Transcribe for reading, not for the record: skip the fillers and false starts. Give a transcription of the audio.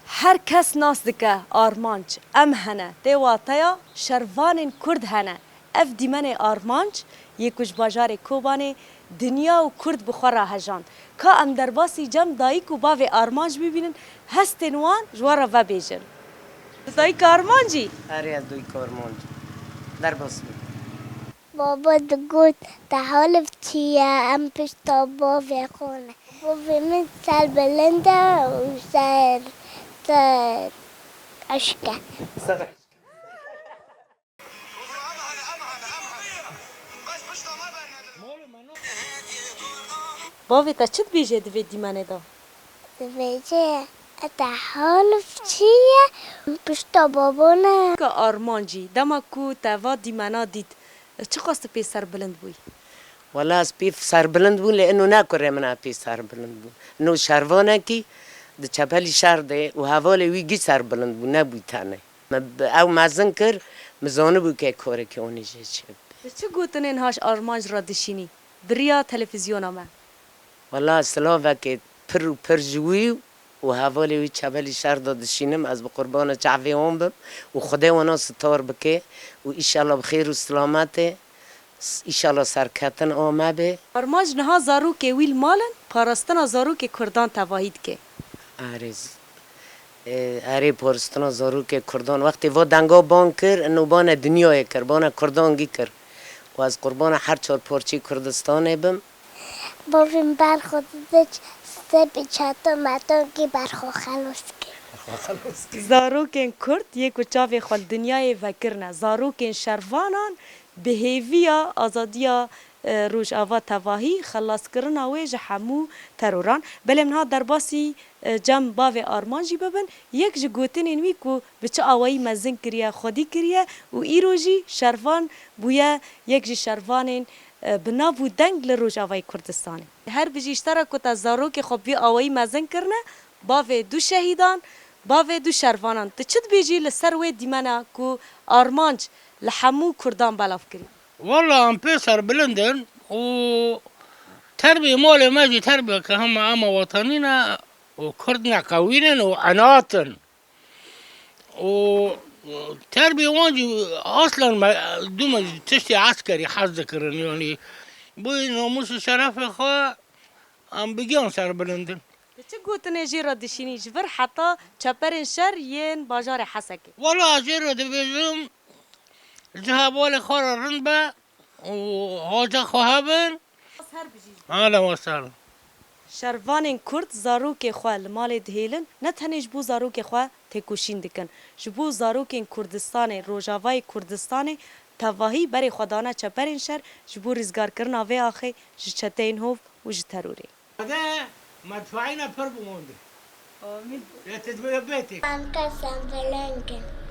هر کس ناس دکه آرمانچ ام هنه دیواتایا شروان کرد هنه اف دیمن آرمانچ یکوش باجار کوبانه دنیا و کرد بخورا هجان که ام در باسی جم دایک و باوی آرمانچ ببینن هستن وان جوارا و بیجن دایک آرمانجی؟ آره از دایک آرمانج در باس بابا دگوت در حال چیه ام پشتا باوی خونه باوی من سر بلنده و سر اشکه باوی تا چت بیجه دوی دیمنه دا؟ دویجه در حال چیه پشتا بابونه که آرمانجی دما کو توا دیمنا دید چه خواست پی سر بلند بوی؟ والله از پی سر بلند بون لانه نکره من پی سر بلند بون نو شروانه کی د چپلی شهر ده و حواله وی گی سر بلند بون نبوی تنه او مزن کر مزانه بو که کاره که اونیشه چه چه گوتن اینهاش آرمانج را دشینی؟ بریا تلویزیون من والله اصلا وکه پر جوی و حواله وی چپلی شهر دادشینم از بقربان چعوی هم بم و خدا اونا ستار بکه و ایشالله بخیر و سلامته ایشالله سرکتن آمده آرمانج نها زارو که ویل مالن پاراستنا زارو که کردان تواهید که اره پارستنا زارو که کردان وقتی و دنگا بان کر انو بان دنیای کر بان کردانگی کر و از قربان هر چهار پارچی کردستانه بم باویم برخود دچ سبی چطا مطا که برخو خلاص که زارو که کرد یک و چاوی خال دنیای وکرنه زارو که شروانان بهیویا آزادیا روش آوا تواهی خلاص کردن آویج همو تروران بلیم ها در باسی جم باو آرمانجی ببن یک جگوتن اینوی کو بچه آوایی مزن کریه خودی کریه و ایروژی شروان بویا یک جی شروان بنابو دنگ لروج آوای کردستانی هر بجیشتره که تا زارو که خب بی آوایی مزن کرنه باو دو شهیدان باو دو شروانان تچد بیجی لسر وی دیمنه کو آرمانج لحمو کردان بلاف کری والله ام بيسر بلندن و تربية مولي ماجي تربية كهم عامة وطنينا وكردنا قوينا وعناتن و تربية واجي اصلا دوما تشتي عسكري حذكرن يعني بوي ناموس شرف خو ام بگیان سر بلندن چه گوتنه جی را دشینی جبر حتی چپرین شر ین باجار حسکه والله اجير دبيزم ذهب ولا خور رنبه وهاجا خوهبن اهلا وسهلا شروان کرد زاروک خواه مال دهیلن نه تنش بو زاروک خواه تکوشین دکن جبو زاروک کردستان روجاوای کردستان تواهی بری خدانه چپرین شر جبو رزگار کرنا و آخه جچتین هوف و جتروری هذا مدفعينا فرق مونده آمين يا تدبير بيتك من کسم بلنگن